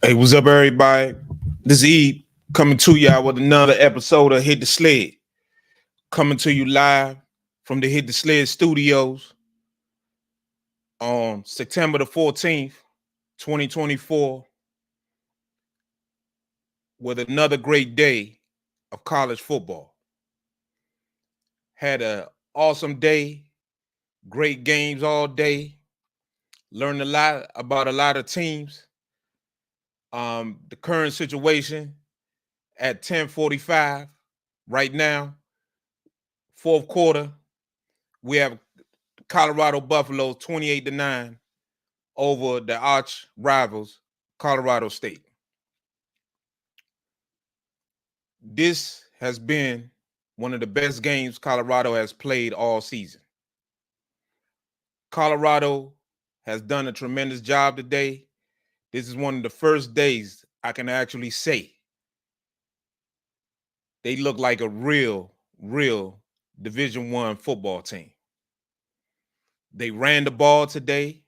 Hey, what's up, everybody? This is Eve coming to y'all with another episode of Hit the Sled. Coming to you live from the Hit the Sled studios on September the 14th, 2024, with another great day of college football. Had an awesome day, great games all day, learned a lot about a lot of teams. The current situation at 10:45 right now, fourth quarter, we have Colorado Buffaloes 28-9 over the arch rivals, Colorado State. This has been one of the best games Colorado has played all season. Colorado has done a tremendous job today. This is one of the first days I can actually say they look like a real Division I football team. They ran the ball today.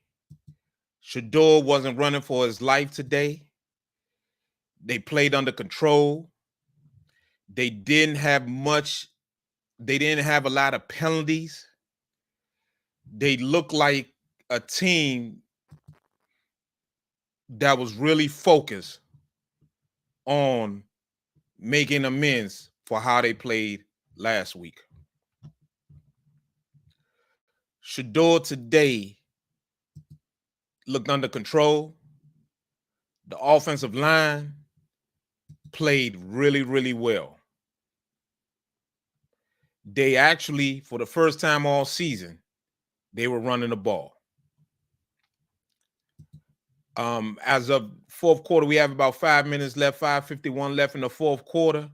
Shador wasn't running for his life today. They played under control. They didn't have a lot of penalties. They looked like a team that was really focused on making amends for how they played last week. Shador today looked under control. The offensive line played really well. They actually, for the first time all season, they were running the ball. As of fourth quarter, we have about 5 minutes left, 5:51 left in the fourth quarter.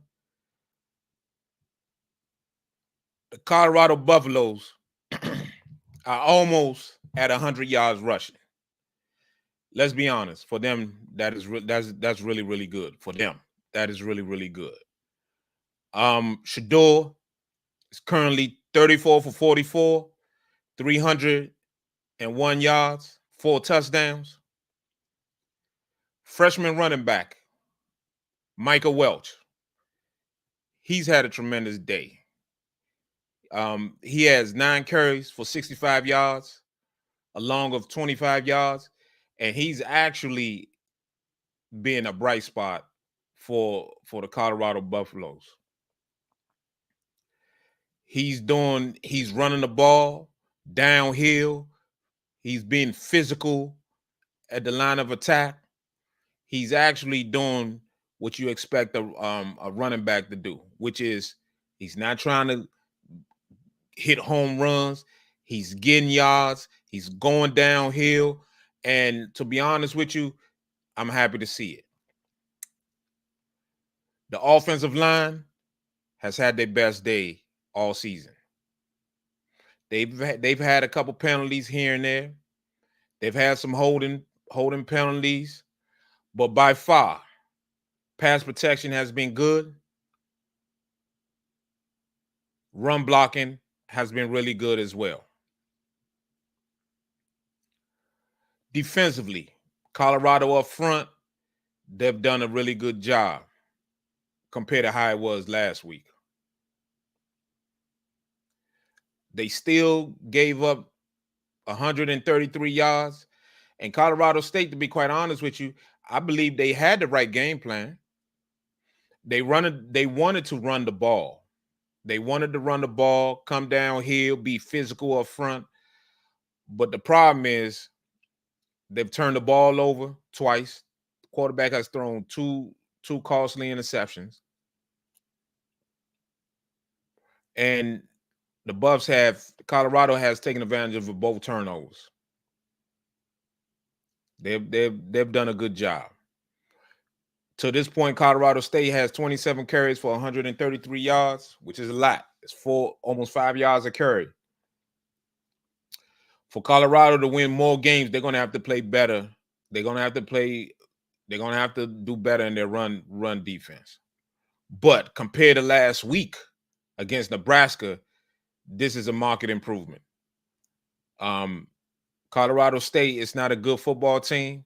The Colorado Buffaloes are almost at 100 yards rushing. Let's be honest. For them, that's really good. For them, that is really good. Shador is currently 34 for 44, 301 yards, 4 touchdowns. Freshman running back, Micah Welch. He's had a tremendous day. He has 9 carries for 65 yards, a long of 25 yards, and he's actually been a bright spot for the Colorado Buffaloes. He's running the ball downhill. He's being physical at the line of attack. He's actually doing what you expect a running back to do, which is he's not trying to hit home runs. He's getting yards. He's going downhill. And to be honest with you, I'm happy to see it. The offensive line has had their best day all season. They've had a couple penalties here and there. They've had some holding penalties, but by far, pass protection has been good. Run blocking has been really good as well. Defensively, Colorado up front, they've done a really good job compared to how it was last week. They still gave up 133 yards. And Colorado State, to be quite honest with you, I believe they had the right game plan. They wanted to run the ball. They wanted to run the ball, come downhill, be physical up front. But the problem is they've turned the ball over twice. The quarterback has thrown two costly interceptions. And Colorado has taken advantage of both turnovers. They've done a good job. To this point, Colorado State has 27 carries for 133 yards, which is a lot. It's almost 5 yards a carry. For Colorado to win more games, they're going to have to play better. They're going to have to do better in their run defense. But compared to last week against Nebraska, this is a marked improvement. Colorado State is not a good football team.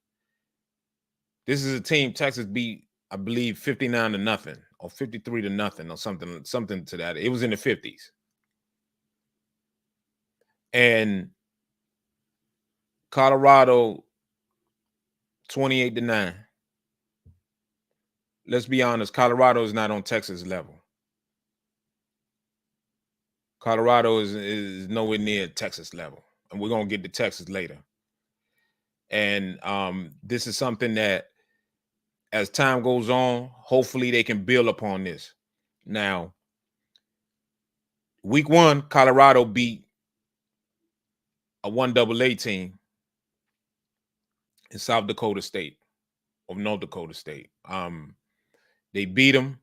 This is a team Texas beat, I believe, 59-0 or 53-0 or something to that. It was in the 50s. And Colorado 28-9. Let's be honest, Colorado is not on Texas level. Colorado is nowhere near Texas level. And we're gonna get to Texas later. And this is something that, as time goes on, hopefully they can build upon this. Now, week 1, Colorado beat a 1AA team in South Dakota State or North Dakota State. They beat them,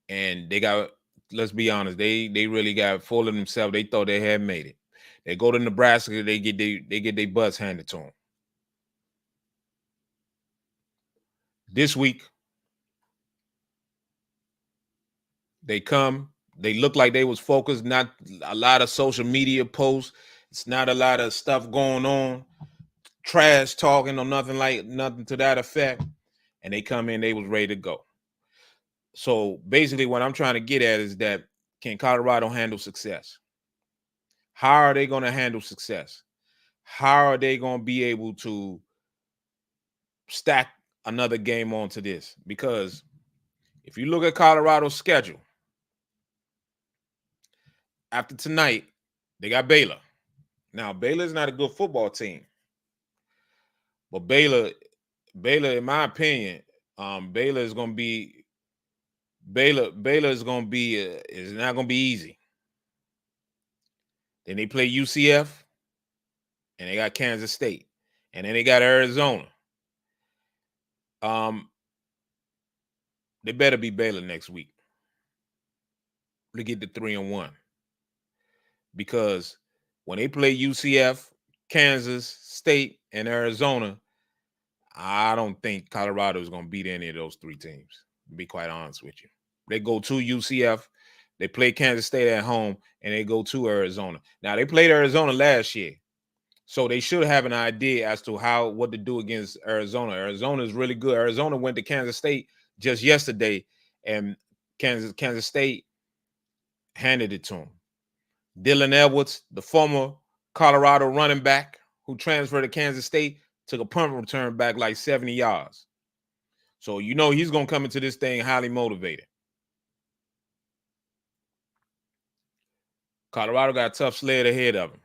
and they got, let's be honest, they really got full of themselves. They thought they had made it. They go to Nebraska, they get their butts handed to them. This week, they come, they look like they was focused, not a lot of social media posts. It's not a lot of stuff going on, trash talking or nothing to that effect. And they come in, they was ready to go. So basically what I'm trying to get at is that, can Colorado handle success? How are they going to handle success? How are they going to be able to stack another game onto this? Because if you look at Colorado's schedule, after tonight, they got Baylor. Now, Baylor's not a good football team. But Baylor, in my opinion, Baylor is going to be is not going to be easy. Then they play UCF, and they got Kansas State, and then they got Arizona. They better be Baylor next week to get to 3-1. Because when they play UCF, Kansas State, and Arizona, I don't think Colorado is going to beat any of those 3 teams, to be quite honest with you. They go to UCF, they play Kansas State at home, and they go to Arizona. Now, they played Arizona last year, so they should have an idea as to what to do against Arizona. Arizona is really good. Arizona went to Kansas State just yesterday, and Kansas State handed it to them. Dylan Edwards, the former Colorado running back who transferred to Kansas State, took a punt return back like 70 yards. So you know he's going to come into this thing highly motivated. Colorado got a tough sled ahead of them.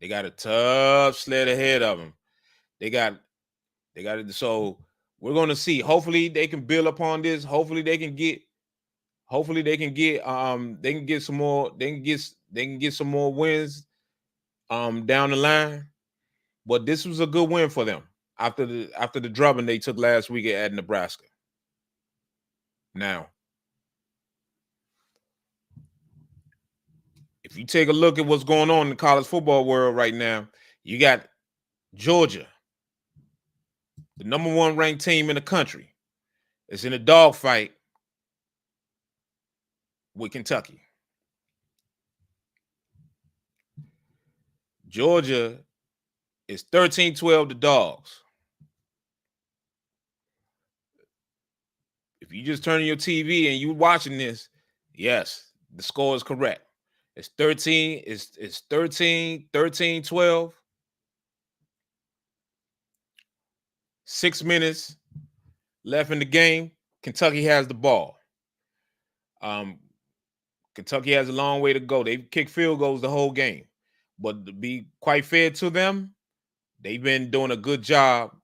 They got a tough sled ahead of them. They got it. So we're going to see. Hopefully they can build upon this. Hopefully they can get some more. They can get some more wins down the line. But this was a good win for them after the drubbing they took last week at Nebraska. Now, if you take a look at what's going on in the college football world right now, you got Georgia, the number 1 ranked team in the country. It's in a dogfight with Kentucky. Georgia is 13-12 the Dogs. If you just turn on your TV and you're watching this, yes, the score is correct. It's 13-12. 6 minutes left in the game. Kentucky has the ball. Kentucky has a long way to go. They've kicked field goals the whole game. But to be quite fair to them, they've been doing a good job.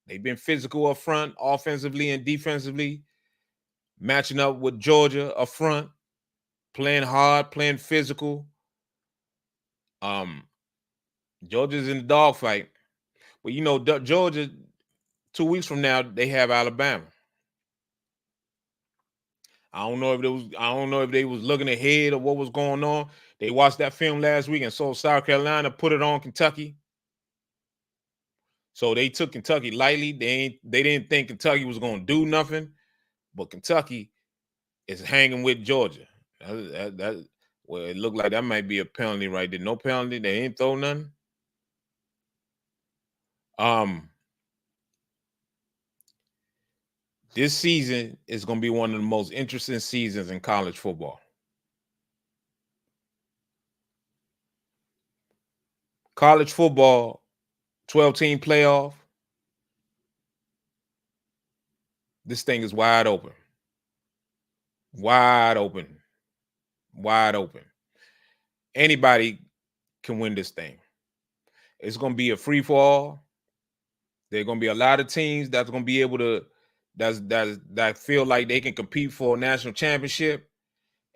They've been physical up front, offensively and defensively, matching up with Georgia up front, playing hard, playing physical. Georgia's in the dogfight. But you know, Georgia, 2 weeks from now, they have Alabama. I don't know if they was looking ahead of what was going on. They watched that film last week and saw South Carolina put it on Kentucky. So they took Kentucky lightly. They didn't think Kentucky was going to do nothing, but Kentucky is hanging with Georgia. Well, it looked like that might be a penalty right there. No penalty. They ain't throw nothing. This season is going to be one of the most interesting seasons in college football. College football, 12-team playoff. This thing is wide open. Wide open. Wide open. Anybody can win this thing. It's going to be a free for all. There are going to be a lot of teams that's going to be able to that feel like they can compete for a national championship,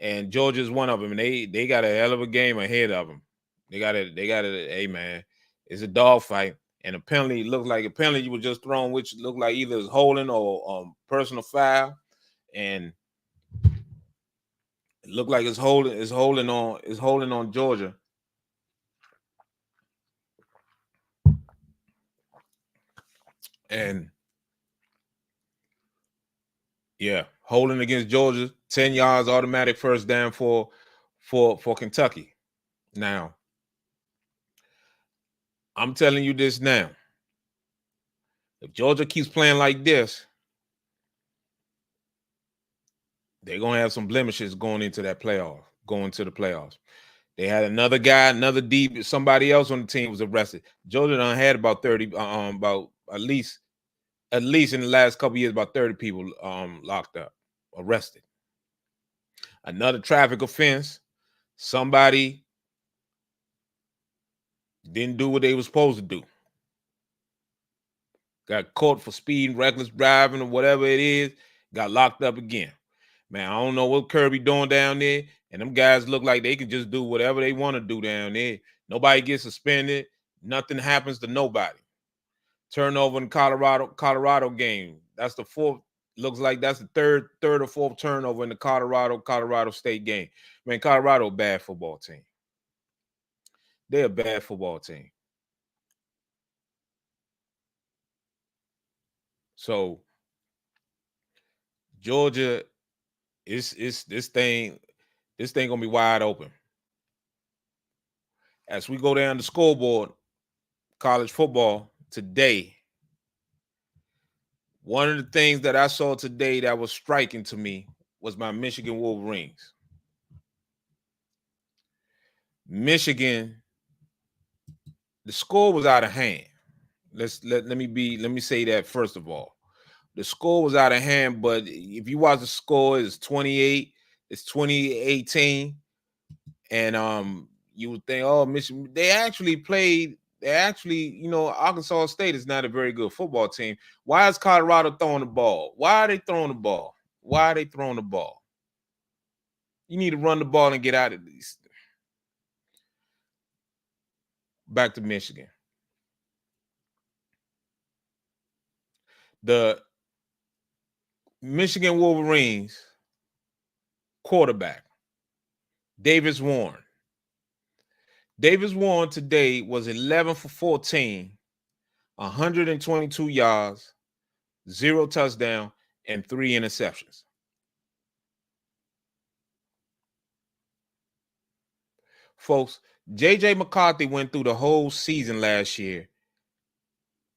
and Georgia's one of them. And they got a hell of a game ahead of them. They got it. Hey man, it's a dogfight, and a penalty looks like a penalty was just thrown, which looked like either it's holding or personal foul, and it looked like it's holding on Georgia. And yeah, holding against Georgia, 10 yards, automatic first down for Kentucky. Now, I'm telling you this now. If Georgia keeps playing like this, they're gonna have some blemishes going into the playoffs. They had another guy, another deep, somebody else on the team was arrested. Georgia done had about 30, about at least in the last couple of years, about 30 people locked up, arrested. Another traffic offense. Somebody didn't do what they were supposed to do. Got caught for speed, reckless driving, or whatever it is. Got locked up again. Man, I don't know what Kirby doing down there. And them guys look like they can just do whatever they want to do down there. Nobody gets suspended. Nothing happens to nobody. Turnover in Colorado game. That's the fourth. Looks like that's the third or fourth turnover in the Colorado State game. Man, Colorado, bad football team. They're a bad football team. So Georgia, it's this thing gonna be wide open. As we go down the scoreboard, college football today, one of the things that I saw today that was striking to me was my Michigan Wolverines. Michigan, the score was out of hand. Let me say that first of all. The score was out of hand, but if you watch the score, it's 28, it's 2018. And you would think, oh, Michigan, they actually, Arkansas State is not a very good football team. Why is Colorado throwing the ball? Why are they throwing the ball? Why are they throwing the ball? You need to run the ball and get out of these. Back to Michigan. The Michigan Wolverines quarterback, Davis Warren. Davis Warren today was 11 for 14, 122 yards, 0 touchdown, and 3 interceptions. Folks, J.J. McCarthy went through the whole season last year,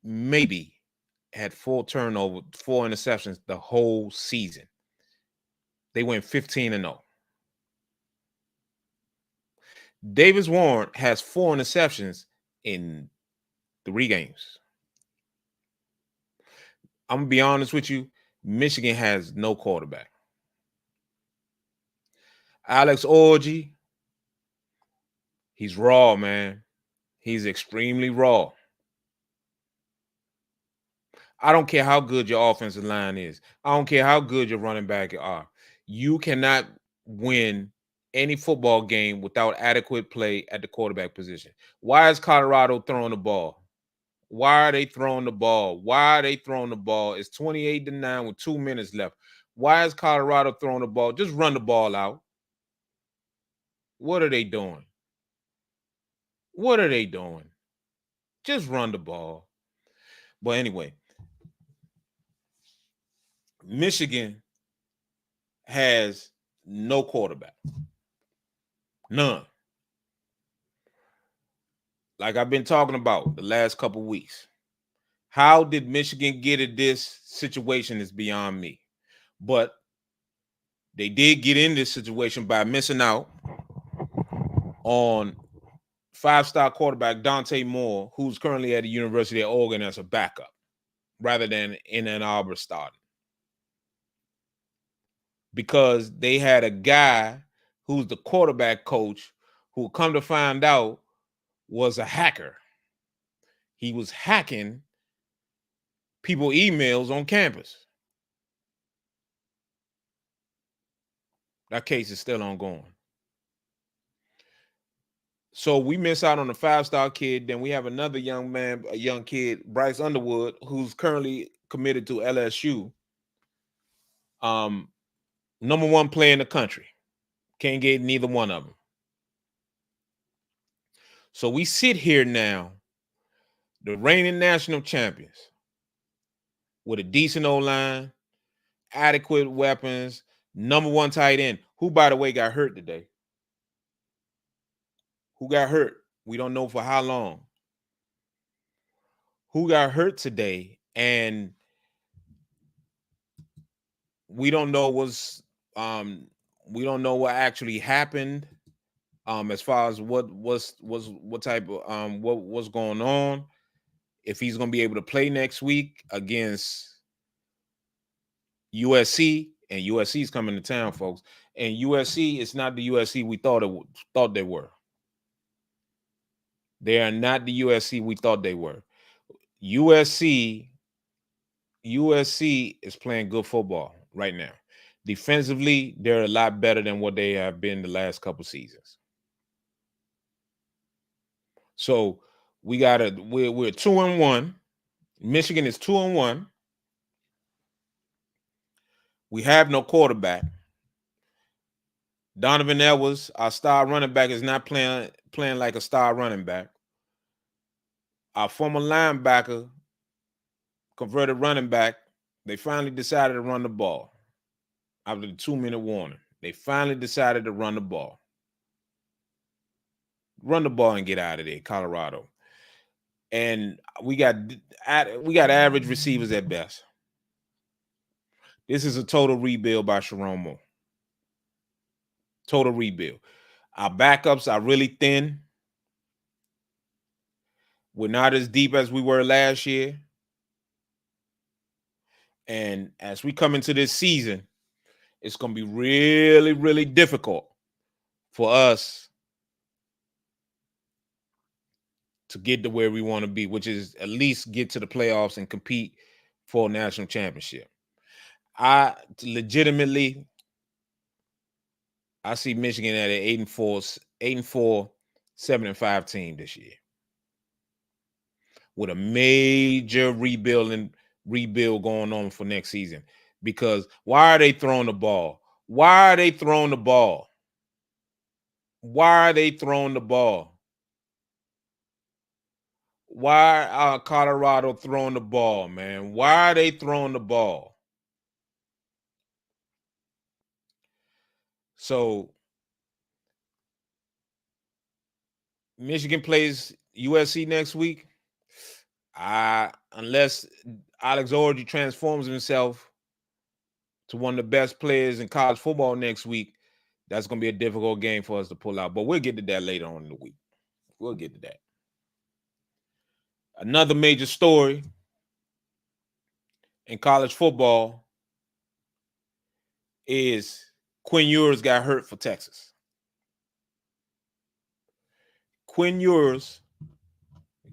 maybe had 4 interceptions the whole season. They went 15-0. Davis Warren has 4 interceptions in 3 games. I'm going to be honest with you. Michigan has no quarterback. Alex Orji, he's raw, man. He's extremely raw. I don't care how good your offensive line is. I don't care how good your running back are. You cannot win any football game without adequate play at the quarterback position. Why is Colorado throwing the ball? Why are they throwing the ball? Why are they throwing the ball? It's 28-9 with 2 minutes left. Why is Colorado throwing the ball? Just run the ball out. What are they doing? What are they doing? Just run the ball. But anyway, Michigan has no quarterback. None. Like I've been talking about the last couple weeks. How did Michigan get in this situation is beyond me. But they did get in this situation by missing out on five-star quarterback Dante Moore, who's currently at the University of Oregon as a backup, rather than in Ann Arbor starting. Because they had a guy who's the quarterback coach who, come to find out, was a hacker. He was hacking people emails on campus. That case is still ongoing. So we miss out on a five-star kid. Then we have another young man, a young kid, Bryce Underwood, who's currently committed to LSU. Number one player in the country. Can't get neither one of them. So we sit here now, the reigning national champions, with a decent O-line, adequate weapons, number one tight end, who, by the way, got hurt today. Who got hurt? We don't know for how long. Who got hurt today? And we don't know we don't know what actually happened as far as what type of what's going on, if he's going to be able to play next week against USC. And USC is coming to town, folks. And USC is not the USC we thought they were. They are not the USC we thought they were. USC is playing good football right now. Defensively, they're a lot better than what they have been the last couple seasons. So we're 2-1. Michigan is 2-1. We have no quarterback. Donovan Edwards, our star running back, is not playing like a star running back. Our former linebacker, converted running back, they finally decided to run the ball. After the 2-minute warning, they finally decided to run the ball. Run the ball and get out of there, Colorado. And we got average receivers at best. This is a total rebuild by Sharon Moore. Total rebuild. Our backups are really thin. We're not as deep as we were last year. And as we come into this season, it's going to be really, really difficult for us to get to where we want to be, which is at least get to the playoffs and compete for a national championship. I see Michigan at an 8-4, 7-5 team this year, with a major rebuild going on for next season. Because why are they throwing the ball? Why are they throwing the ball? Why are they throwing the ball? Why are Colorado throwing the ball, man? Why are they throwing the ball? So Michigan plays USC next week. Unless Alex Orji transforms himself to one of the best players in college football next week, that's going to be a difficult game for us to pull out. But we'll get to that later on in the week. We'll get to that. Another major story in college football is Quinn Ewers got hurt for Texas. Quinn Ewers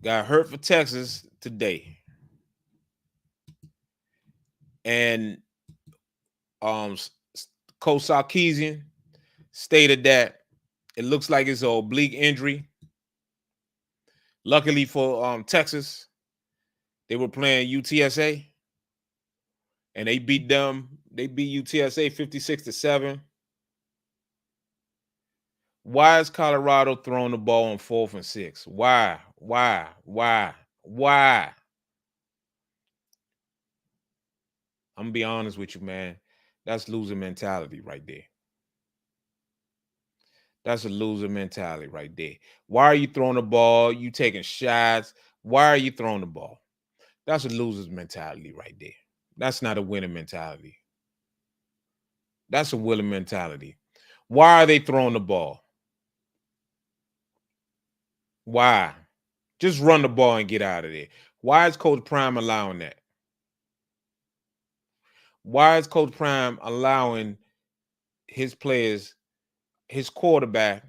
got hurt for Texas today. And Coach Sarkisian stated that it looks like it's an oblique injury. Luckily for Texas, they were playing UTSA, and they beat them. They beat UTSA 56-7. Why is Colorado throwing the ball on 4th and 6? Why? I'm gonna be honest with you, man. That's loser mentality right there. That's a loser mentality right there. Why are you throwing the ball? You taking shots. Why are you throwing the ball? That's a loser's mentality right there. That's not a winning mentality. That's a winning mentality. Why are they throwing the ball? Why? Just run the ball and get out of there. Why is Coach Prime allowing that? Why is Coach Prime allowing his players, his quarterback,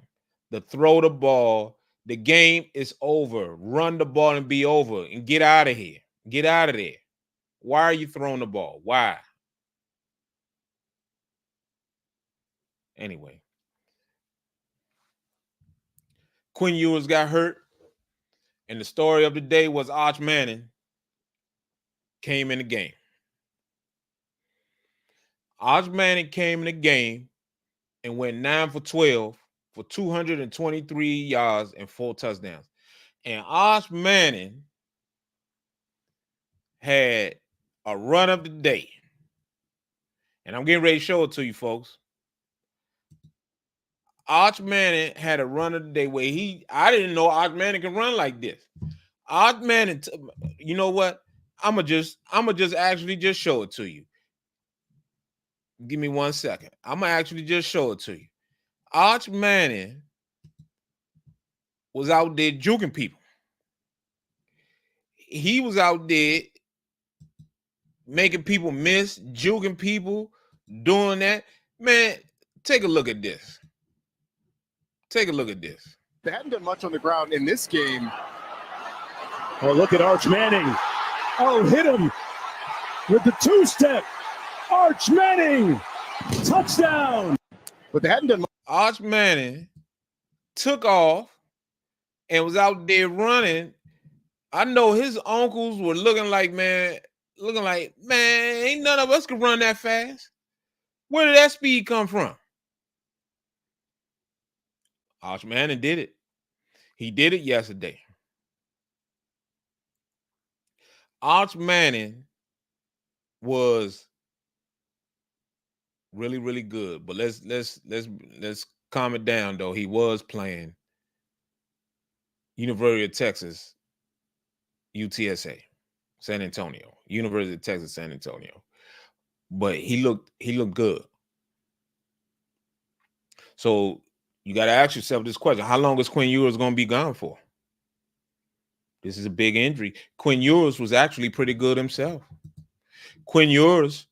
to throw the ball? The game is over. Run the ball and be over and get out of here. Get out of there. Why are you throwing the ball? Why? Anyway, Quinn Ewers got hurt, and the story of the day was Arch Manning came in the game. Arch Manning came in the game and went 9 for 12 for 223 yards and 4 touchdowns. And Arch Manning had a run of the day. And I'm getting ready to show it to you, folks. Arch Manning had a run of the day where I didn't know Arch Manning could run like this. Arch Manning, you know what? I'ma just actually just show it to you. Give me 1 second. I'm gonna actually just show it to you. Arch Manning was out there juking people. He was out there making people miss, juking people, doing that. Man, take a look at this. Take a look at this. They hadn't done much on the ground in this game. Oh, look at Arch Manning. Oh, hit him with the two-step. Arch Manning, touchdown. But they hadn't done much. Arch Manning took off and was out there running. I know his uncles were looking like, man, ain't none of us can run that fast. Where did that speed come from? Arch Manning did it. He did it yesterday. Arch Manning was really, really good. But let's calm it down though. He was playing University of Texas, UTSA, San Antonio, University of Texas, San Antonio. But he looked good. So you got to ask yourself this question: how long is Quinn Ewers going to be gone for? This is a big injury. Quinn Ewers was actually pretty good himself. Quinn Ewers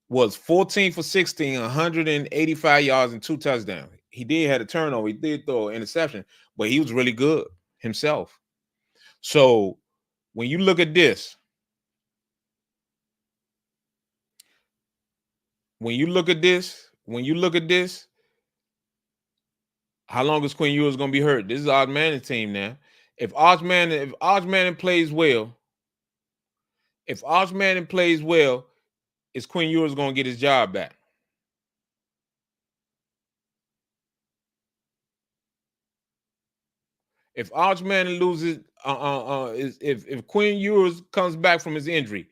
was 14 for 16, 185 yards and 2 touchdowns. He did have a turnover. He did throw an interception, but he was really good himself. So when you look at this, how long is Quinn Ewers going to be hurt? This is Arch Manning's team now. If Arch Manning plays well, is Quinn Ewers going to get his job back? If Arch Manning loses, if Quinn Ewers comes back from his injury,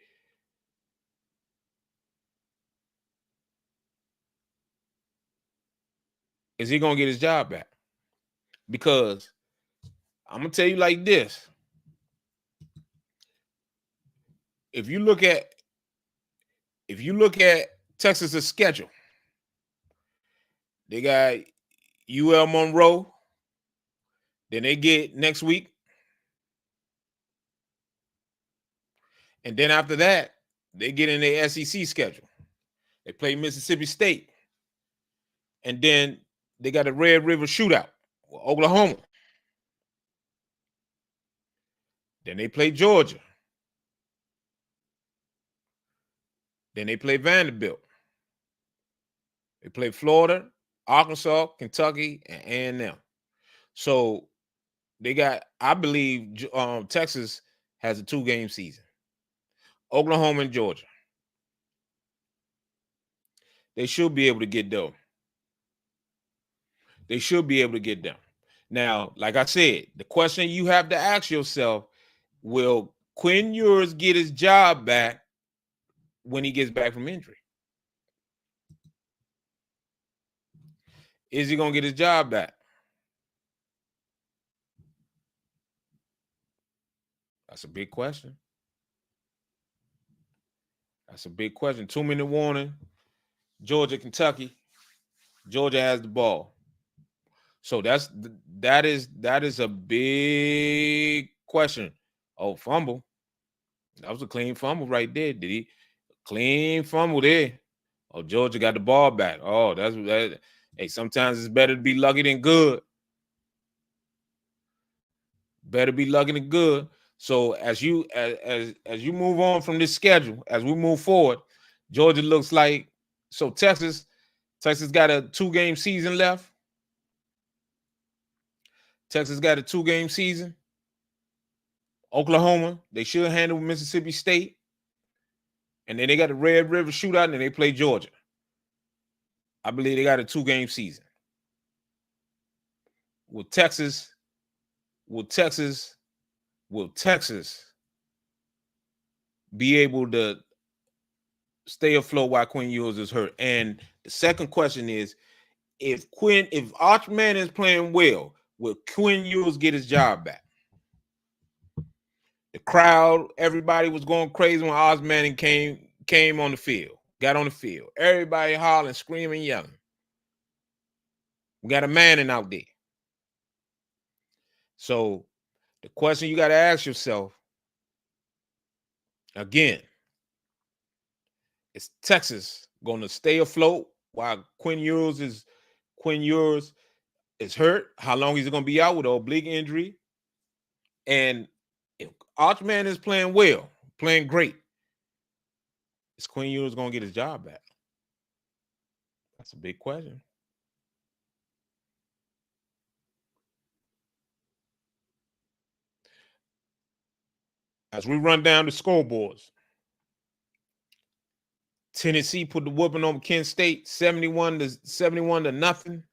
is he going to get his job back? Because I'm going to tell you like this. If you look at Texas's schedule, they got UL Monroe. Then they get next week. And then after that, they get in their SEC schedule. They play Mississippi State. And then they got a Red River Shootout with Oklahoma. Then they play Georgia. Then they play Vanderbilt. They play Florida, Arkansas, Kentucky, and A&M. So they got, I believe, Texas has a 2-game season. Oklahoma and Georgia. They should be able to get them. Now, like I said, the question you have to ask yourself, will Quinn Ewers get his job back when he gets back from injury? Is he going to get his job back? That's a big question. That's a big question. 2-minute warning. Georgia, Kentucky. Georgia has the ball. So that is a big question. Oh, fumble. That was a clean fumble right there. Did he clean fumble there? Oh, Georgia got the ball back. Oh, that's that. Hey, sometimes it's better to be lucky than good. Better be lucky than good. So as you move on from this schedule, as we move forward, Georgia looks like so Texas got a 2-game season left. Texas got a 2-game season. Oklahoma, they should handle Mississippi State. And then they got the Red River Shootout, and then they play Georgia. I believe they got a 2-game season. Will Texas be able to stay afloat while Quinn Ewers is hurt? And the second question is, if Arch Manning is playing well, will Quinn Ewers get his job back? The crowd, everybody was going crazy when Arch Manning came on the field, got on the field. Everybody hollering, screaming, yelling. We got a Manning out there. So the question you got to ask yourself, again, is Texas going to stay afloat while Quinn Ewers is hurt? How long is he going to be out with an oblique injury? And if Arch Manning is playing well, playing great, is Quinn Ewers going to get his job back? That's a big question. As we run down the scoreboards, Tennessee put the whooping on Kent State, 71 to nothing.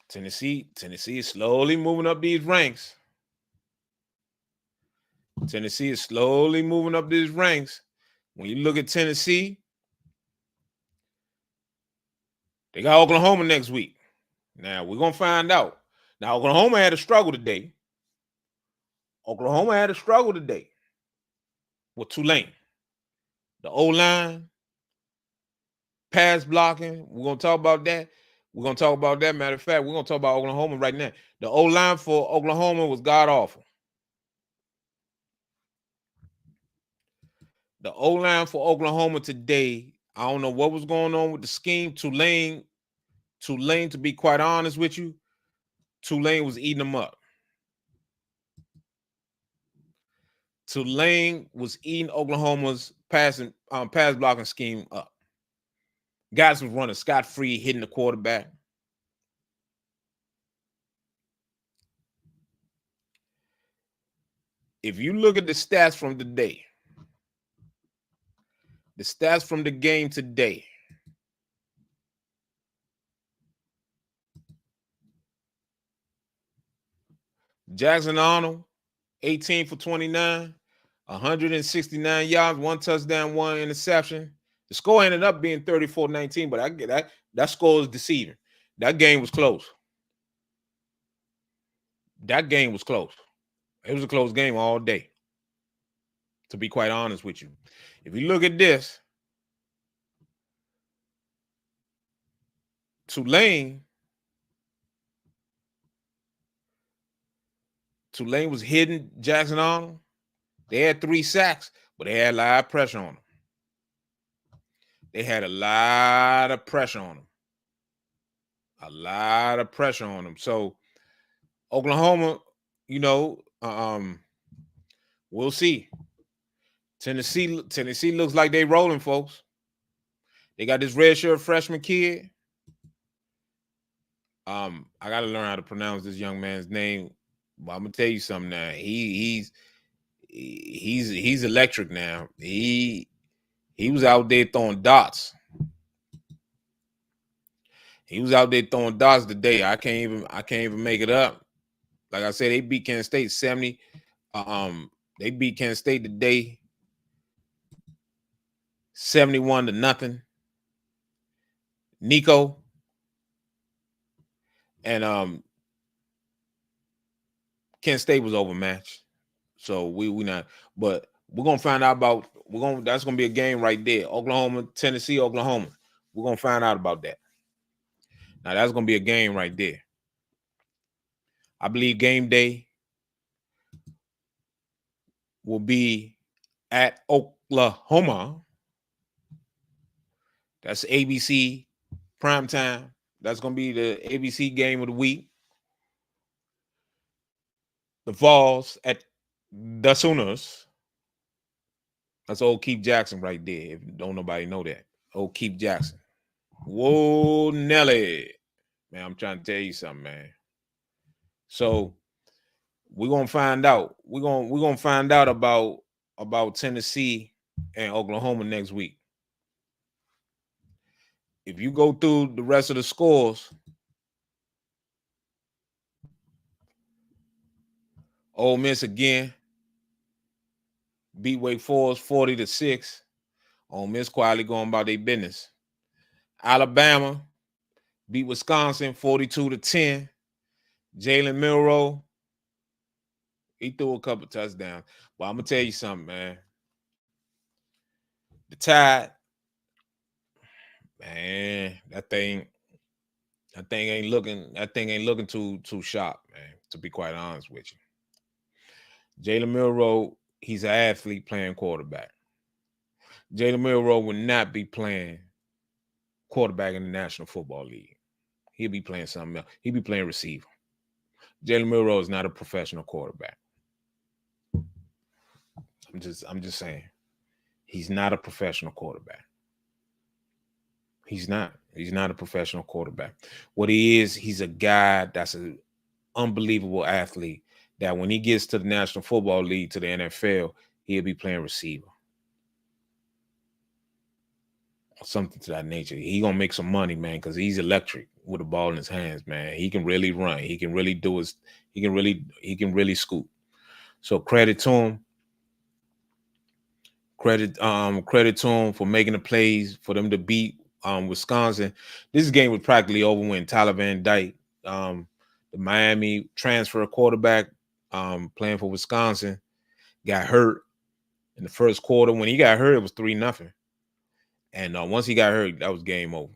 Tennessee is slowly moving up these ranks. Tennessee is slowly moving up these ranks. When you look at Tennessee, they got Oklahoma next week. Now, we're going to find out. Now, Oklahoma had a struggle today. With Tulane. The O-line, pass blocking. We're going to talk about that. Matter of fact, we're going to talk about Oklahoma right now. The O-line for Oklahoma was god-awful. The O-line for Oklahoma today, I don't know what was going on with the scheme. Tulane, to be quite honest with you, Tulane was eating them up. Tulane was eating Oklahoma's pass blocking scheme up. Guys was running scot-free, hitting the quarterback. If you look at the stats from today, the stats from the game today, Jackson Arnold, 18 for 29, 169 yards, 1 touchdown, 1 interception. The score ended up being 34-19, but I get that score is deceiving. That game was close. It was a close game all day, to be quite honest with you. If you look at this, Tulane was hitting Jackson Arnold. They had 3 sacks, but they had a lot of pressure on them. So Oklahoma, we'll see. Tennessee looks like they rolling, folks. They got this redshirt freshman kid. I got to learn how to pronounce this young man's name. But I'm gonna tell you something now. He's electric now. He was out there throwing dots. Today. I can't even make it up. Like I said, they beat Kansas State 70. They beat Kansas State today 71 to nothing. Nico and Kent State was overmatched. So we not, but We're gonna find out about. That's gonna be a game right there. Oklahoma, Tennessee, Oklahoma. We're gonna find out about that. Now that's gonna be a game right there. I believe game day will be at Oklahoma. That's ABC primetime. That's gonna be the ABC game of the week. The Vols at the Sooners. That's old Keith Jackson right there. If don't nobody know that. Old Keith Jackson. Whoa, Nelly. Man, I'm trying to tell you something, man. So we're gonna find out. We're gonna find out about Tennessee and Oklahoma next week. If you go through the rest of the scores, Ole Miss again beat Wake Forest 40-6. Ole Miss quietly going about their business. Alabama beat Wisconsin 42-10. Jalen Milroe, he threw a couple touchdowns. But I'm gonna tell you something, man. The Tide, man, that thing ain't looking too sharp, man. To be quite honest with you, Jalen Milroe, he's an athlete playing quarterback. Jalen Milroe would not be playing quarterback in the National Football League. He'll be playing something else. He'll be playing receiver. Jalen Milroe is not a professional quarterback. I'm just saying. He's not a professional quarterback. He's not a professional quarterback. What he is, he's a guy that's an unbelievable athlete that when he gets to the National Football League, to the NFL, he'll be playing receiver. Something to that nature. He gonna make some money, man, because he's electric with the ball in his hands, man. He can really run. He can really do his. He can really scoop. So credit to him. Credit to him for making the plays for them to beat Wisconsin. This game was practically over when Tyler Van Dyke, the Miami transfer quarterback, playing for Wisconsin, got hurt in the first quarter. When he got hurt, it was 3-0. And once he got hurt, that was game over.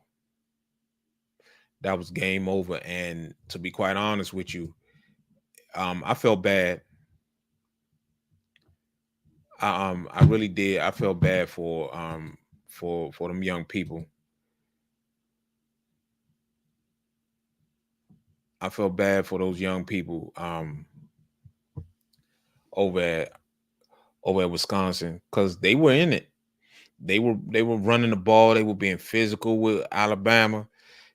That was game over. And to be quite honest with you, I felt bad. I really did. I felt bad for them young people. I felt bad for those young people over at Wisconsin because they were in it. They were running the ball. They were being physical with Alabama.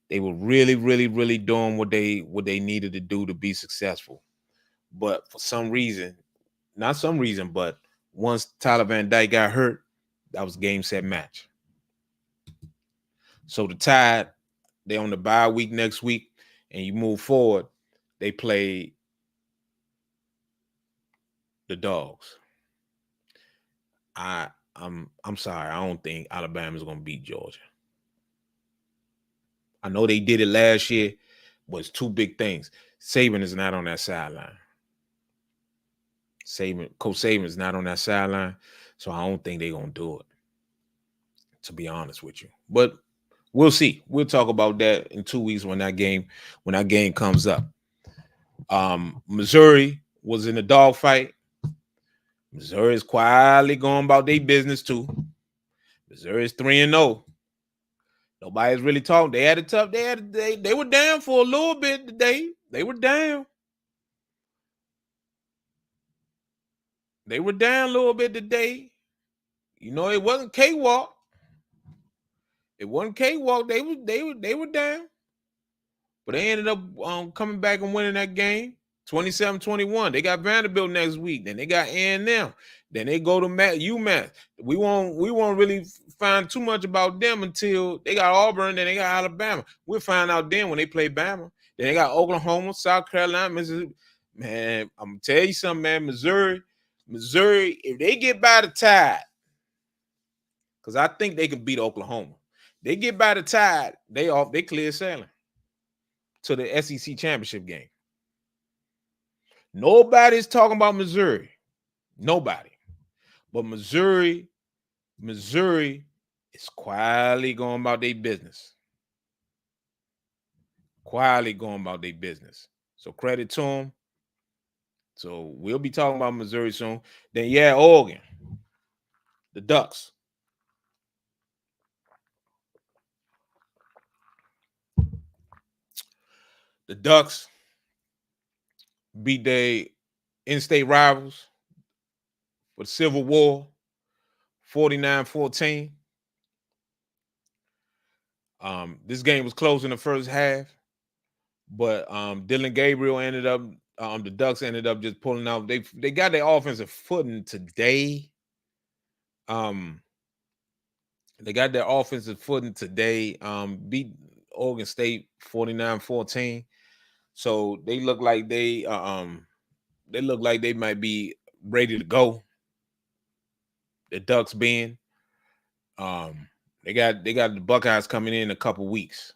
They were really, really, really doing what they needed to do to be successful. But for some reason, not some reason, but once Tyler Van Dyke got hurt, that was game, set, match. So the Tide, they're on the bye week next week, and you move forward, they play the Dogs. I'm sorry, I don't think Alabama's gonna beat Georgia. I know they did it last year, but it's two big things. Saban is not on that sideline. Coach Saban is not on that sideline, so I don't think they're gonna do it, to be honest with you. But we'll see. We'll talk about that in 2 weeks when that game comes up. Missouri was in a dogfight. Missouri is quietly going about their business too. Missouri is 3-0. Nobody's really talking. They had it tough. They were down for a little bit today. They were down. They were down a little bit today. You know, it wasn't cakewalk. It wasn't cakewalk. They were down. But they ended up coming back and winning that game 27-21. They got Vanderbilt next week. Then they got A&M. Then they go to UMass. We won't really find too much about them until they got Auburn. Then they got Alabama. We'll find out then when they play Bama. Then they got Oklahoma, South Carolina, Mississippi. Man, I'm gonna tell you something, man. Missouri, if they get by the Tide, because I think they can beat Oklahoma. They get by the Tide, they clear sailing to the SEC championship game. Nobody's talking about Missouri. Nobody. But Missouri is quietly going about their business. Quietly going about their business. So credit to them. So we'll be talking about Missouri soon. Then Oregon, the Ducks. The Ducks beat their in-state rivals for the Civil War, 49-14. This game was close in the first half, but Dylan Gabriel ended up. The Ducks ended up just pulling out. They got their offensive footing today. They got their offensive footing today. Beat Oregon State 49-14. So they look like they might be ready to go. The Ducks being, they got the Buckeyes coming in a couple weeks.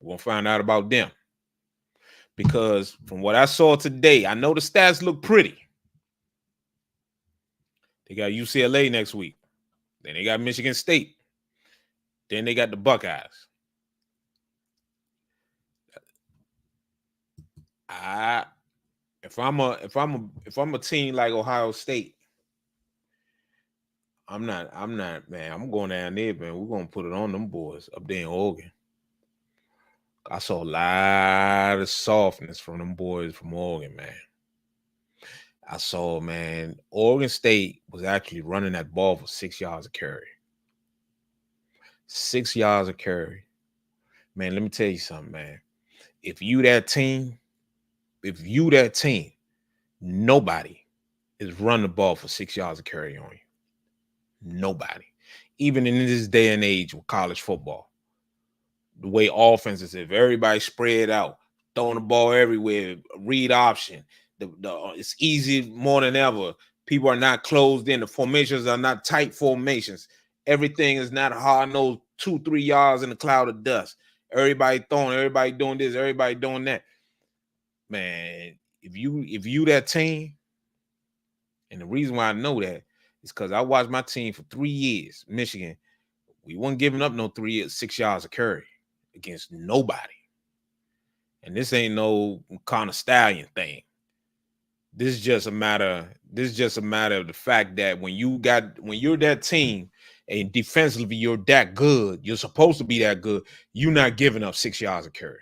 We're gonna find out about them. Because from what I saw today, I know the stats look pretty. They got UCLA next week. Then they got Michigan State. Then they got the Buckeyes. If I'm a team like Ohio State, I'm not, man. I'm going down there, man. We're gonna put it on them boys up there in Oregon. I saw a lot of softness from them boys from Oregon, man. I saw, man, Oregon State was actually running that ball for 6 yards a carry. 6 yards a carry. Man, let me tell you something, man. If you that team, nobody is running the ball for 6 yards a carry on you. Nobody. Even in this day and age with college football. The way offenses, if everybody spread out, throwing the ball everywhere, read option, it's easy more than ever. People are not closed in. The formations are not tight formations. Everything is not hard-nosed 2-3 yards in a cloud of dust. Everybody throwing, everybody doing this, everybody doing that. Man, if you that team, and the reason why I know that is because I watched my team for 3 years, Michigan. We weren't giving up no 6 yards a carry against nobody. And this ain't no kind of stallion thing. This is just a matter of the fact that when you're that team and defensively you're that good, you're supposed to be that good, you're not giving up 6 yards a carry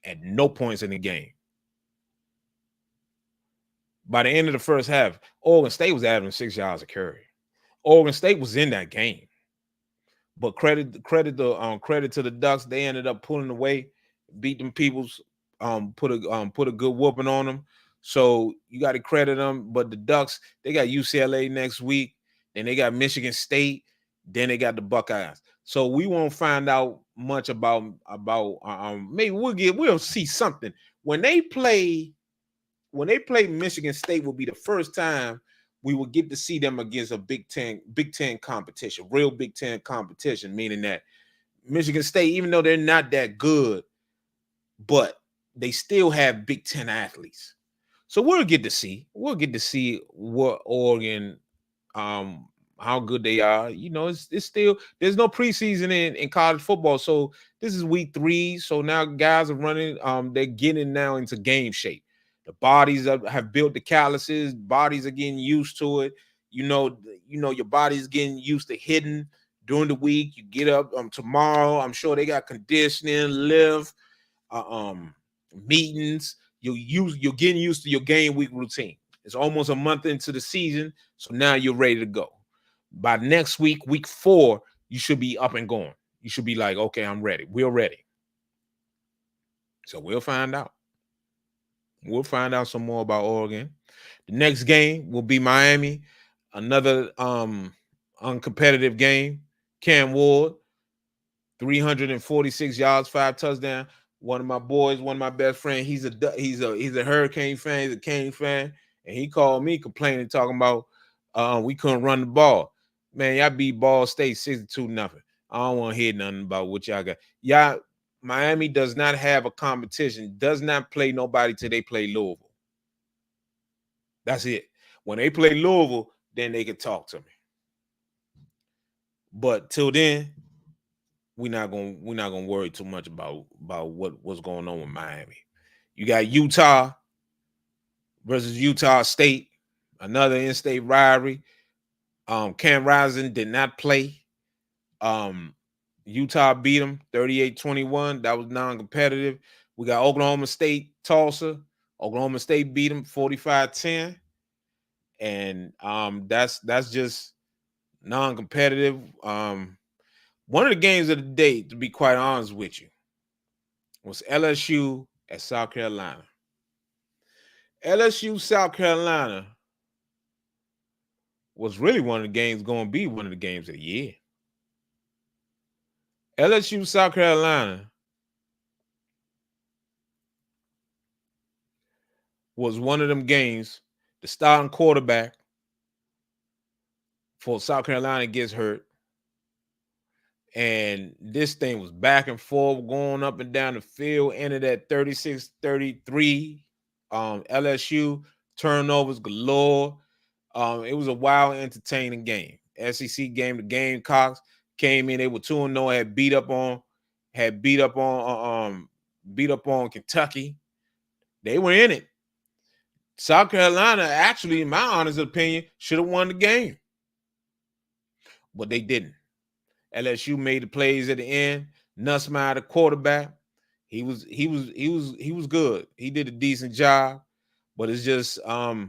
at no points in the game. By the end of the first half, Oregon State was averaging 6 yards a carry. Oregon State was in that game. But credit to the Ducks, they ended up pulling away, beat them peoples, put a good whooping on them. So you got to credit them. But the Ducks, they got UCLA next week, then they got Michigan State, then they got the Buckeyes. So we won't find out much about maybe we'll see something when they play. When they play Michigan State, will be the first time we will get to see them against a Big Ten competition, real Big Ten competition, meaning that Michigan State, even though they're not that good, but they still have Big Ten athletes. So we'll get to see what Oregon, how good they are. You know, it's still, there's no preseason in college football. So this is week 3. So now guys are running, they're getting now into game shape. The bodies have built the calluses. Bodies are getting used to it. You know, your body's getting used to hitting during the week. You get up tomorrow. I'm sure they got conditioning, lift, meetings. You're getting used to your game week routine. It's almost a month into the season, so now you're ready to go. By next week, week 4, you should be up and going. You should be like, okay, I'm ready. We're ready. So we'll find out. We'll find out some more about Oregon. The next game will be Miami, another uncompetitive game. Cam Ward, 346 yards, 5 touchdowns. One of my boys, one of my best friends, he's a Hurricane fan, he's a Cane fan, and he called me complaining, talking about we couldn't run the ball. Man, y'all beat Ball State 62-0. I don't want to hear nothing about what y'all got. Y'all, Miami does not have a competition, does not play nobody till they play Louisville. That's it. When they play Louisville, then they can talk to me. But till then, we're not gonna worry too much about what's going on with Miami. You got Utah versus Utah State, another in-state rivalry. Cam Rising did not play. Utah beat them 38-21. That was non-competitive. We got Oklahoma State, Tulsa. Oklahoma State beat them 45-10. And that's just non-competitive. One of the games of the day, to be quite honest with you, was LSU at South Carolina. LSU South Carolina was really one of the games going to be one of the games of the year. LSU South Carolina was one of them games. The starting quarterback for South Carolina gets hurt. And this thing was back and forth, going up and down the field, ended at 36-33. LSU, turnovers galore. It was a wild, entertaining game. SEC game, the Gamecocks came in, they were 2-0, had beat up on Kentucky. They were in it. South Carolina, actually, in my honest opinion, should have won the game. But they didn't. LSU made the plays at the end. Nussmeier, the quarterback, he was good. He did a decent job, but it's just LSU.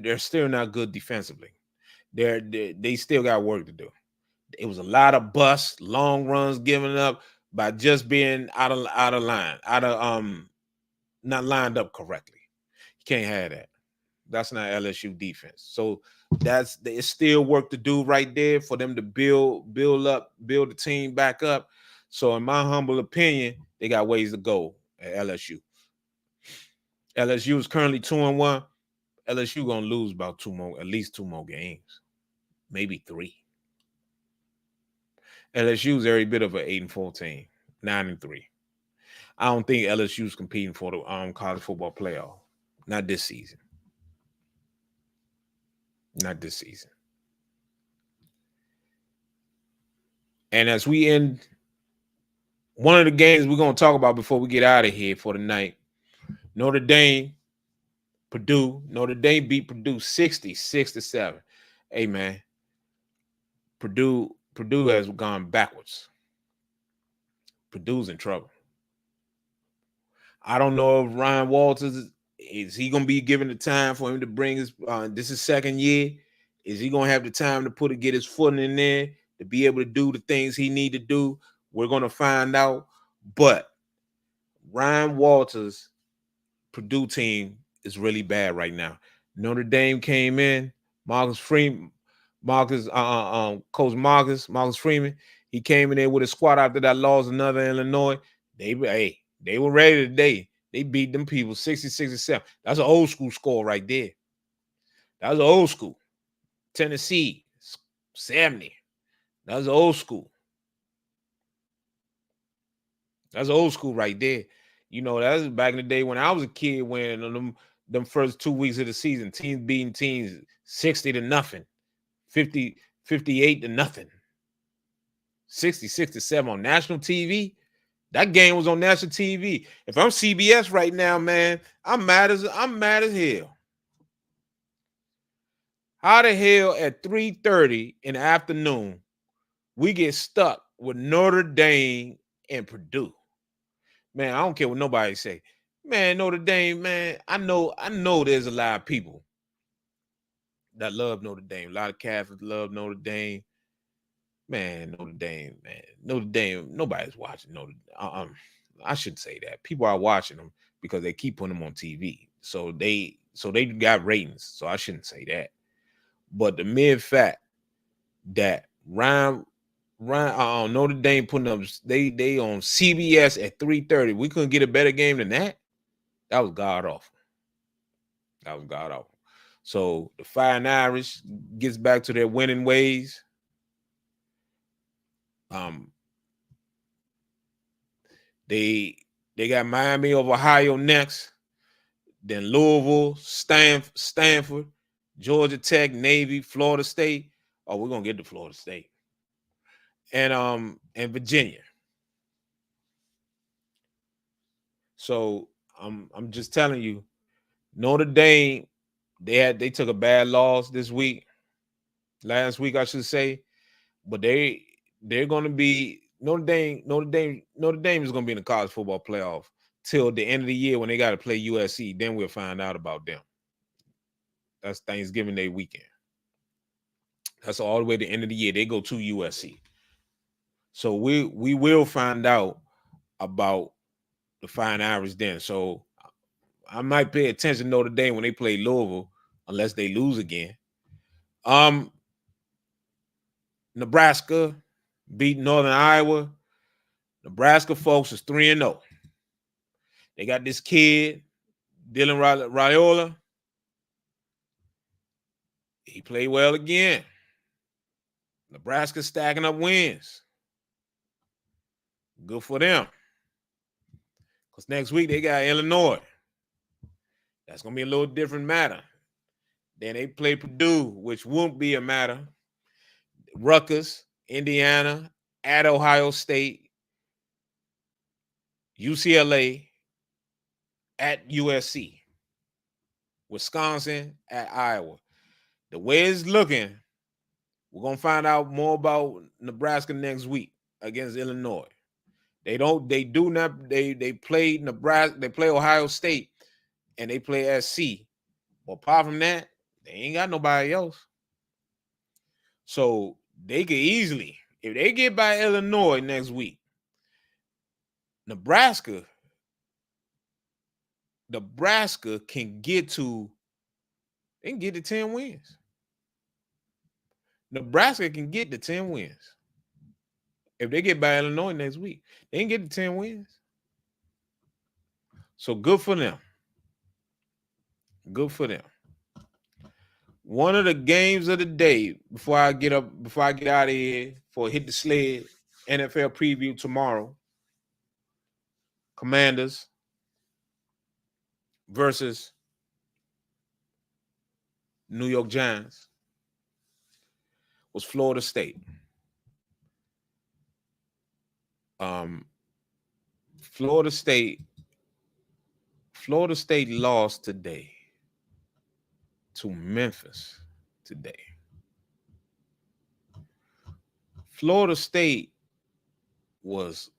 They're still not good defensively. They still got work to do. It was a lot of busts, long runs given up by just being out of line, not lined up correctly. You can't have that. That's not LSU defense. So it's still work to do right there for them to build the team back up. So in my humble opinion, they got ways to go at LSU. LSU is currently 2-1. LSU gonna lose about at least two more games, maybe 3. LSU is every bit of an 8-4 team, 9-3. I don't think LSU is competing for the college football playoff. Not this season. Not this season. And as we end, one of the games we're going to talk about before we get out of here for the night, Notre Dame, Purdue. Notre Dame beat Purdue 66-7. Hey, man, Purdue has gone backwards. Purdue's in trouble. I don't know if Ryan Walters, is he going to be given the time for him to bring his, this is second year. Is he going to have the time to get his foot in there to be able to do the things he need to do? We're going to find out. But Ryan Walters' Purdue team is really bad right now. Notre Dame came in. Coach Marcus Freeman, he came in there with a squad after that loss another Illinois. They were ready today. They beat them people 66-7. That's an old school score right there. That was old school. Tennessee, 70. That was old school. That's old school right there. You know, that was back in the day when I was a kid, when them first 2 weeks of the season, teams beating teams 60-0, 58-0, 66-7 on national TV. That game was on national TV. If I'm CBS right now, man, I'm mad as hell. How the hell at 3:30 in the afternoon we get stuck with Notre Dame and Purdue? Man, I don't care what nobody say. Man, Notre Dame, man, I know there's a lot of people that love Notre Dame. A lot of Catholics love Notre Dame. Man, Notre Dame, nobody's watching Notre Dame. I shouldn't say that. People are watching them because they keep putting them on TV. So they got ratings. So I shouldn't say that. But the mere fact that Notre Dame putting up, they on CBS at 3:30. We couldn't get a better game than that. That was god awful. So the Fighting Irish gets back to their winning ways. They got Miami of Ohio next. then Louisville, Stanford, Georgia Tech, Navy, Florida State. Oh, we're gonna get to Florida State. And Virginia. So I'm just telling you, Notre Dame, they took a bad loss last week, I should say, but they're gonna be Notre Dame is gonna be in the college football playoff till the end of the year when they got to play USC. Then we'll find out about them. That's Thanksgiving Day weekend. That's all the way to the end of the year. They go to USC. So we will find out about the Fine Irish then. So I might pay attention to Notre Dame when they play Louisville, unless they lose again. Nebraska beat Northern Iowa. Nebraska folks is 3-0. They got this kid, Dylan Raiola. He played well again. Nebraska stacking up wins. Good for them. Because next week they got Illinois. That's going to be a little different matter. Then they play Purdue, which won't be a matter. Rutgers, Indiana, at Ohio State, UCLA, at USC, Wisconsin, at Iowa. The way it's looking, we're going to find out more about Nebraska next week against Illinois. They play Nebraska, they play Ohio State, and they play SC. But apart from that, they ain't got nobody else. So they could easily, if they get by Illinois next week, Nebraska can get to 10 wins. Nebraska can get to 10 wins. If they get by Illinois next week, they can get to 10 wins. So good for them. Good for them. One of the games of the day before I get out of here for Hit the Sled NFL preview tomorrow. Commanders versus New York Giants was Florida State. Florida State lost today to Memphis today. Florida State was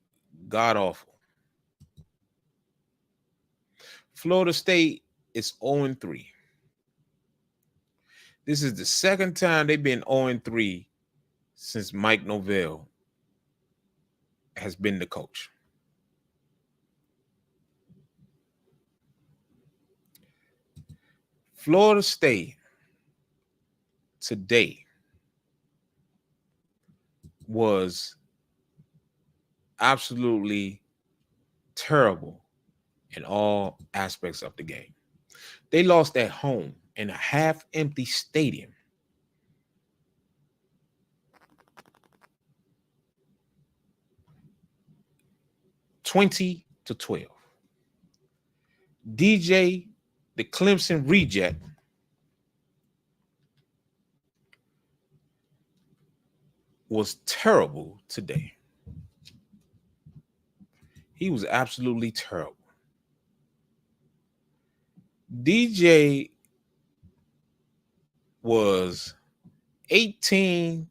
god-awful. Florida State is 0-3. This is the second time they've been 0-3 since Mike Norvell has been the coach. Florida State today was absolutely terrible in all aspects of the game. They lost at home in a half-empty stadium. $20-12. DJ, the Clemson reject, was terrible today. He was absolutely terrible. DJ was 18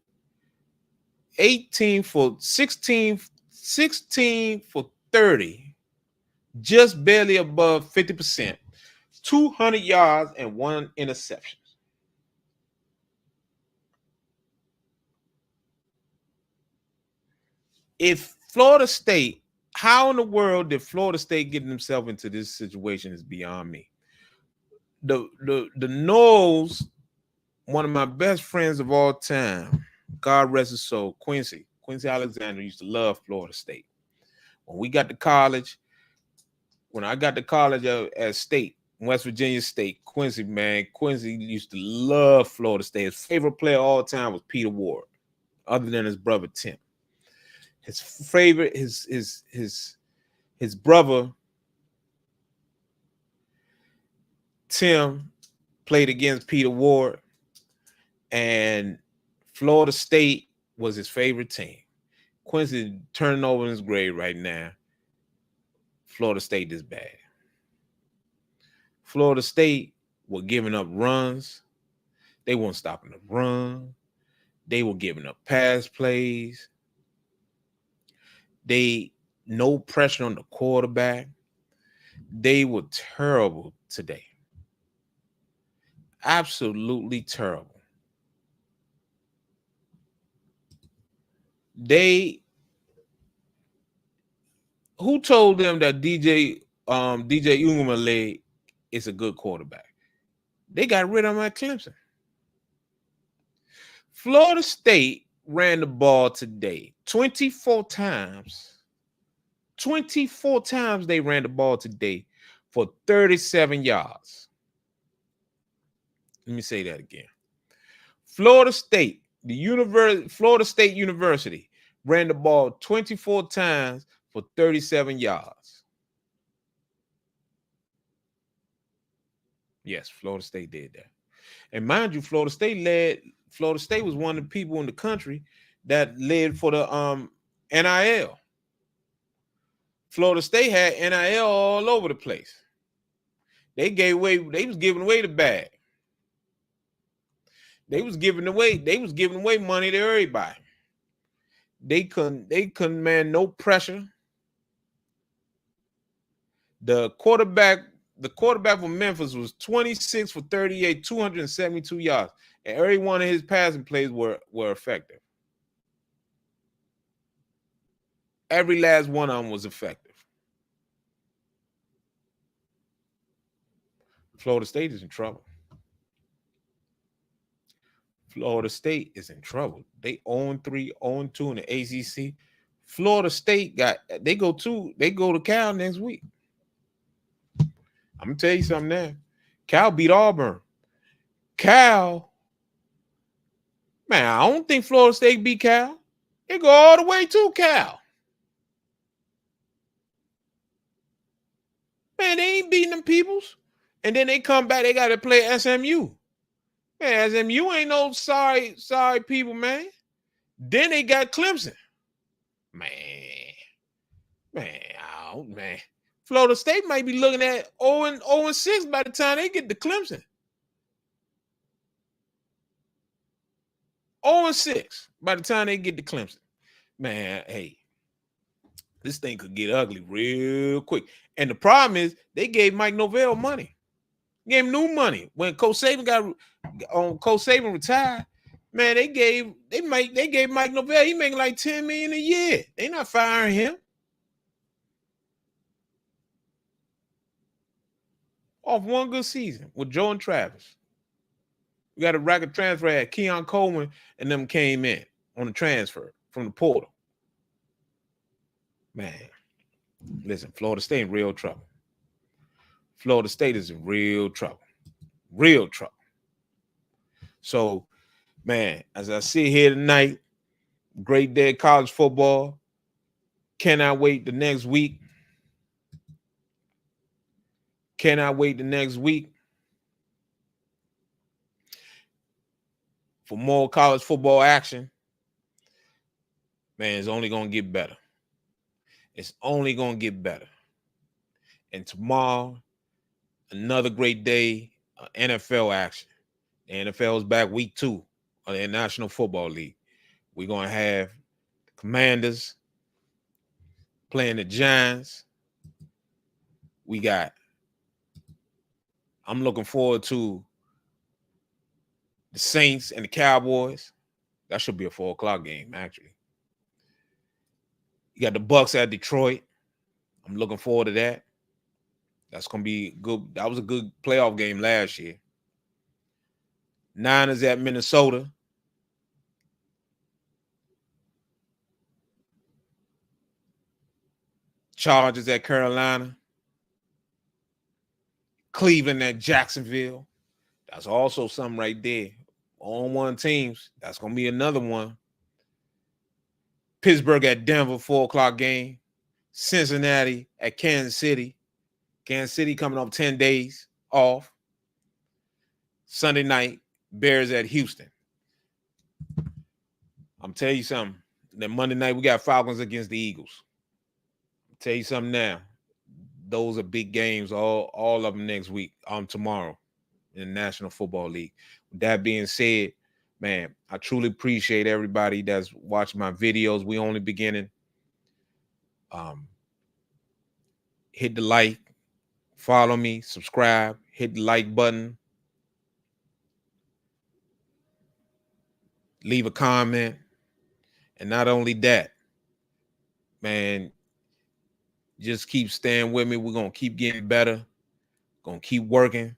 for 16 for 30, just barely above 50%, 200 yards and 1 interception. If Florida State, how in the world did Florida State get themselves into this situation is beyond me. The Noles, one of my best friends of all time, God rest his soul, Quincy Alexander, used to love Florida State. When I got to college at State, West Virginia State, Quincy used to love Florida State. His favorite player of all time was Peter Ward, other than his brother Tim. His favorite, his brother Tim played against Peter Ward, and Florida State was his favorite team. Quincy turning over in his grave right now. Florida State is bad. Florida State were giving up runs. They weren't stopping the run. They were giving up pass plays. They no pressure on the quarterback. They were terrible today. Absolutely terrible. Who told them that DJ Uiagalelei is a good quarterback? They got rid of him at Clemson. Florida State ran the ball today 24 times. 24 times they ran the ball today for 37 yards. Let me say that again. Florida State, Florida State University ran the ball 24 times for 37 yards. Yes, Florida State did that. And mind you, Florida State was one of the people in the country that led for the NIL. Florida State had NIL all over the place. They was giving away the bag. They was giving away money to everybody. They couldn't man no pressure. The quarterback from Memphis was 26 for 38, 272 yards. And every one of his passing plays were effective. Every last one of them was effective. Florida State is in trouble. Florida State is in trouble. They 0-3, 0-2 in the ACC. Florida State they go to Cal next week. I'm gonna tell you something now. Cal beat Auburn. Cal, man, I don't think Florida State beat Cal. They go all the way to Cal. Man, they ain't beating them peoples. And then they come back, they got to play SMU. Man, SMU ain't no sorry people, man. Then they got Clemson. Man. Florida State might be looking at 0-6 by the time they get to Clemson. 0-6 by the time they get to Clemson. Man, hey, this thing could get ugly real quick. And the problem is they gave Mike Norvell money. Gave him new money. When Coach Saban retired, man, they gave Mike Norvell, he making like $10 million a year. They not firing him. Off one good season with Joe and Travis. We got a record transfer at Keon Coleman and them came in on the transfer from the portal. Man, listen, Florida State in real trouble. Florida State is in real trouble. Real trouble. So, man, as I sit here tonight, great day of college football. Cannot wait the next week. Cannot wait the next week for more college football action. Man, it's only going to get better. It's only going to get better. And tomorrow, another great day of NFL action. The NFL is back week 2 of the National Football League. We're going to have the Commanders playing the Giants. I'm looking forward to the Saints and the Cowboys. That should be a 4:00 game, actually. You got the Bucks at Detroit. I'm looking forward to that. That's going to be good. That was a good playoff game last year. Niners at Minnesota. Chargers at Carolina. Cleveland at Jacksonville. That's also something right there. On one teams. That's going to be another one. Pittsburgh at Denver, 4:00 game. Cincinnati at Kansas City. Kansas City coming off 10 days off. Sunday night, Bears at Houston. I'm telling you something. Then Monday night, we got Falcons against the Eagles. I'll tell you something now. Those are big games, all of them next week, tomorrow in the National Football League. With that being said, man, I truly appreciate everybody that's watching my videos. We only beginning. Hit the like, follow me, subscribe, hit the like button, leave a comment. And not only that, man, just keep staying with me. We're gonna keep getting better, gonna keep working,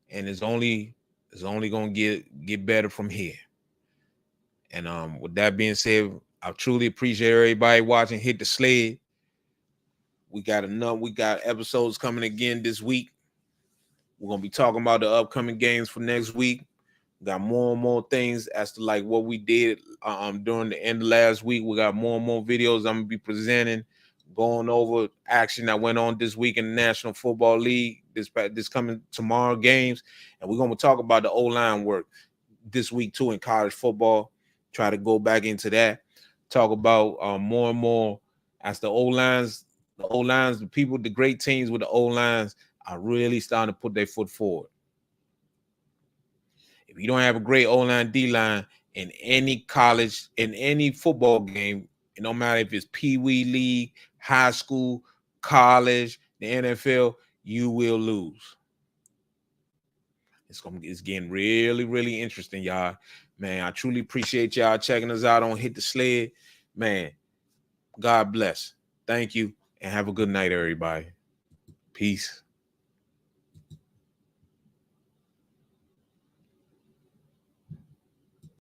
and it's only gonna get better from here. And with that being said, I truly appreciate everybody watching. Hit the Sled. We got episodes coming again this week. We're gonna be talking about the upcoming games for next week. Got more and more things as to like what we did during the end of last week. We got more and more videos I'm gonna be presenting, going over action that went on this week in the National Football League, this coming tomorrow games, and we're gonna talk about the O-line work this week too in college football. Try to go back into that, talk about more and more as the O-lines, the people, the great teams with the O-lines are really starting to put their foot forward. If you don't have a great O-line, D-line in any college, in any football game, it don't matter if it's Pee Wee League, high school, college, the NFL, you will lose. It's getting really, really interesting, y'all. Man, I truly appreciate y'all checking us out on Hit the Sled. Man, God bless. Thank you, and have a good night, everybody. Peace.